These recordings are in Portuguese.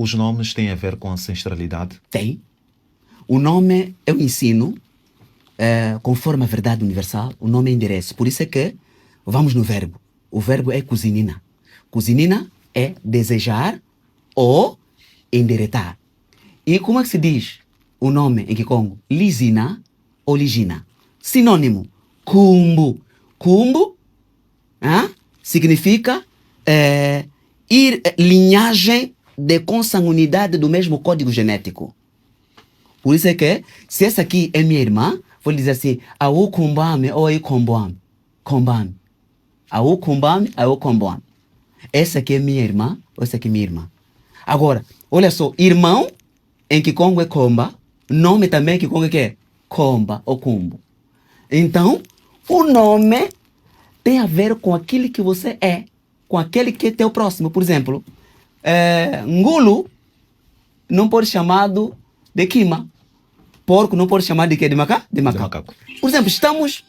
Os nomes têm a ver com ancestralidade? Tem. O nome é o ensino, conforme a verdade universal, o nome é endereço. Por isso é que vamos no verbo. O verbo é cozinina. Cozinina é desejar ou enderetar. E como é que se diz o nome em Kikongo? Lisina ou Ligina. Sinônimo, Kumbu. Kumbu significa linhagem de consanguinidade do mesmo código genético. Por isso é que, se essa aqui é minha irmã, vou lhe dizer assim, Aú Kumbame ou Aú Komboame. Kombame. Aú Kumbame, Aú Komboame. Essa aqui é minha irmã, ou essa aqui é minha irmã. Agora, olha só, irmão em Kikongo é Komba, nome também em Kikongo é que? Komba ou Kumbo. Então, o nome tem a ver com aquilo que você é, com aquele que é teu próximo. Por exemplo, Ngulu não pode ser chamado de Kima. Porco não pode chamar de quê? De macaco? De macaco. Por exemplo, estamos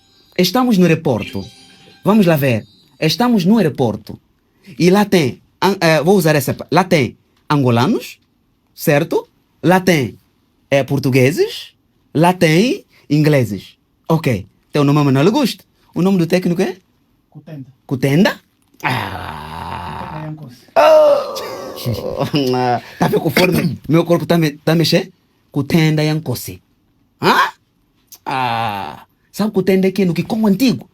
no aeroporto. Vamos lá ver. Estamos no aeroporto. E lá tem, vou usar essa, lá tem angolanos, certo? Lá tem portugueses, lá tem ingleses. Ok. Tem o nome Manuel Augusto. O nome do técnico é? Kutenda. Kutenda? Tá vendo conforme meu corpo tá mexendo? Kutenda Yankosi. Sabe Kutenda aqui no Kikongo antigo?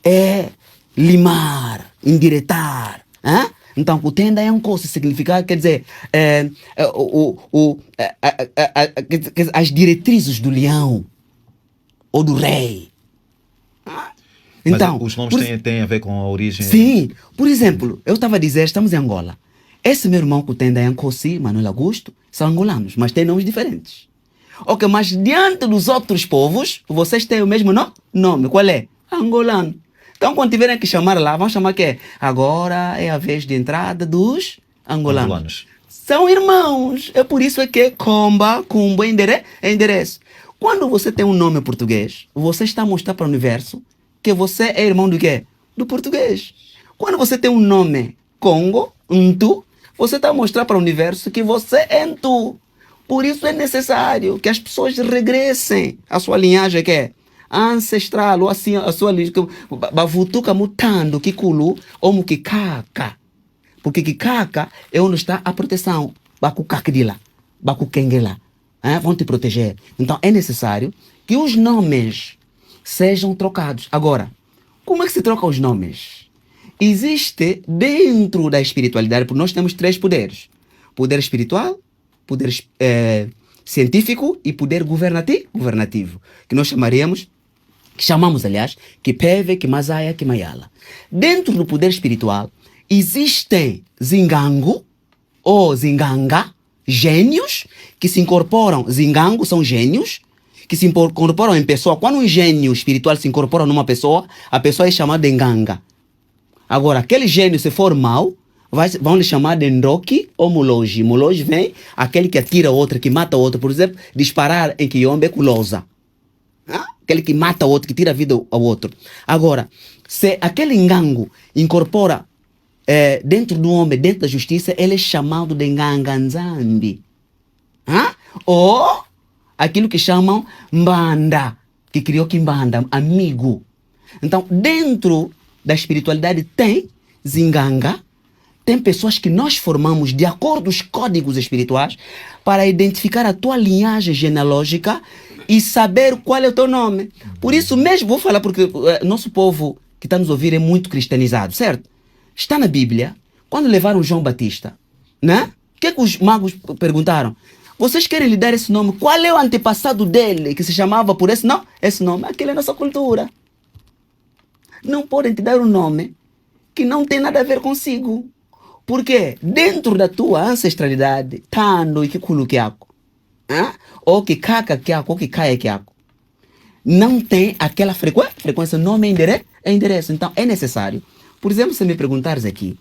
É limar, endireitar. Então, Kutenda Yankosi significa, quer dizer, as diretrizes do leão ou do rei. Então, mas os nomes têm a ver com a origem? Sim. Por exemplo, eu estava a dizer, estamos em Angola. Esse meu irmão Kutenda Yankosi, Manuel Augusto, são angolanos, mas têm nomes diferentes. Ok, mas diante dos outros povos, vocês têm o mesmo nome. Qual é? Angolano. Então, quando tiverem que chamar lá, vão chamar que agora é a vez de entrada dos angolanos. São irmãos. É por isso que Komba, Kumbo é endereço. Quando você tem um nome português, você está a mostrar para o universo que você é irmão do quê? Do português. Quando você tem um nome Congo, Ntu, você está a mostrar para o universo que você é Ntu. Por isso é necessário que as pessoas regressem à sua linhagem que é ancestral, ou assim, a sua linhagem, bavutuka mutando, kikulu, ou mukikaka. Porque kikaka é onde está a proteção. Bakukakdila, bakukengela. Vão te proteger. Então é necessário que os nomes sejam trocados. Agora, como é que se troca os nomes? Existe dentro da espiritualidade, porque nós temos 3 poderes. Poder espiritual, poder científico e poder governativo. Que nós chamamos, aliás, Kipeve, Kimazaya, Kimayala. Dentro do poder espiritual, existem Zingango ou Zinganga, gênios, que se incorporam. Zingango são gênios que se incorporam em pessoa. Quando um gênio espiritual se incorpora numa pessoa, a pessoa é chamada de Nganga. Agora, aquele gênio, se for mau, vão lhe chamar de Ndoki ou Muloji. Muloji vem aquele que atira o outro, que mata o outro. Por exemplo, disparar em Kiyombe é Kulosa. Aquele que mata o outro, que tira a vida ao outro. Agora, se aquele Ngango incorpora dentro do homem, dentro da justiça, ele é chamado de Nganganzambi. Ou aquilo que chamam Mbanda, que criou Kimbanda, amigo. Então, dentro da espiritualidade tem Zinganga, tem pessoas que nós formamos de acordo com os códigos espirituais para identificar a tua linhagem genealógica e saber qual é o teu nome. Por isso mesmo, vou falar porque nosso povo que está nos ouvir é muito cristianizado, certo? Está na Bíblia, quando levaram João Batista, né? O que os magos perguntaram? Vocês querem lhe dar esse nome? Qual é o antepassado dele que se chamava por esse nome? Esse nome, aquele é a nossa cultura. Não podem te dar um nome que não tem nada a ver consigo. Porque dentro da tua ancestralidade, tando e kikulu kiako, ou que kaka kiako, ou que caia kiako, não tem aquela frequência, nome é endereço. Então é necessário. Por exemplo, se me perguntares aqui,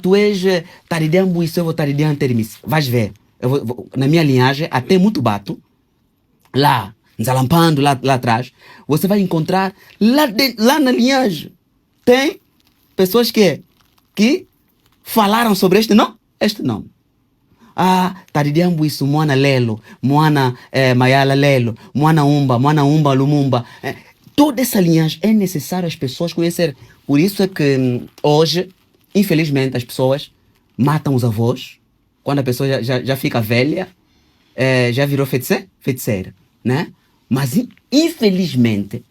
tu és Taridian Buisso, eu vou Taridian Terimis. Vais ver. Na minha linhagem, até muito bato, lá, Nzalampando, lá atrás, você vai encontrar lá na linhagem, tem pessoas que falaram sobre este nome. taridiambu isso, mwana lelo, mwana mayala lelo, mwana umba lumumba. Toda essa linhagem é necessário as pessoas conhecerem. Por isso é que hoje, infelizmente, as pessoas matam os avós. Quando a pessoa já fica velha, já virou feiticeira, né? Mas, infelizmente,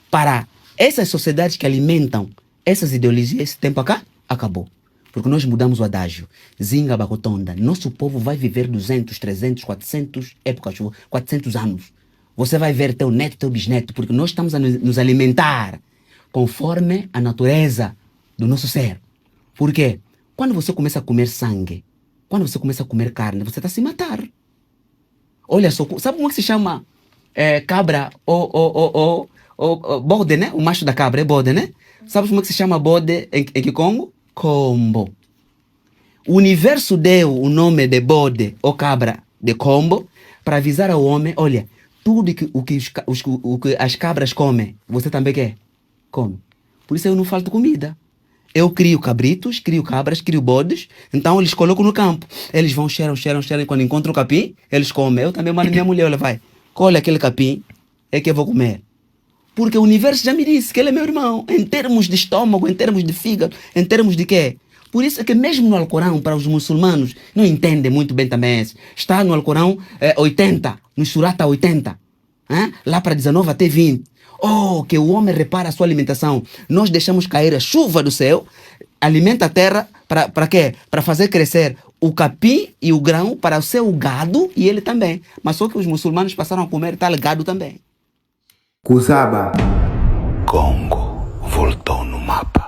para essas sociedades que alimentam essas ideologias, esse tempo acabou. Porque nós mudamos o adágio. Zinga Bacotonda, nosso povo vai viver 200, 300, 400 épocas, 400 anos. Você vai ver teu neto, teu bisneto, porque nós estamos a nos alimentar conforme a natureza do nosso ser. Por quê? Quando você começa a comer sangue, quando você começa a comer carne, você está a se matar. Olha só, sabe como é que se chama cabra ou bode, né? O macho da cabra é bode, né? Sabe como é que se chama bode em Kikongo? Combo. O universo deu o nome de bode ou cabra de combo para avisar ao homem, olha, tudo o que as cabras comem, você também quer? Come. Por isso eu não falto comida. Eu crio cabritos, crio cabras, crio bodes, então eles colocam no campo. Eles vão, cheiram, e quando encontram o capim, eles comem. Eu também mando minha mulher, olha, vai, colhe aquele capim, é que eu vou comer. Porque o universo já me disse que ele é meu irmão, em termos de estômago, em termos de fígado, em termos de quê? Por isso é que mesmo no Alcorão, para os muçulmanos, não entendem muito bem também isso. Está no Alcorão 80, no Surata 80, lá para 19 até 20. Que o homem repara a sua alimentação. Nós deixamos cair a chuva do céu, alimenta a terra, para quê? Para fazer crescer o capim e o grão para o seu gado e ele também. Mas só que os muçulmanos passaram a comer tal gado também. Cusaba. Congo voltou no mapa.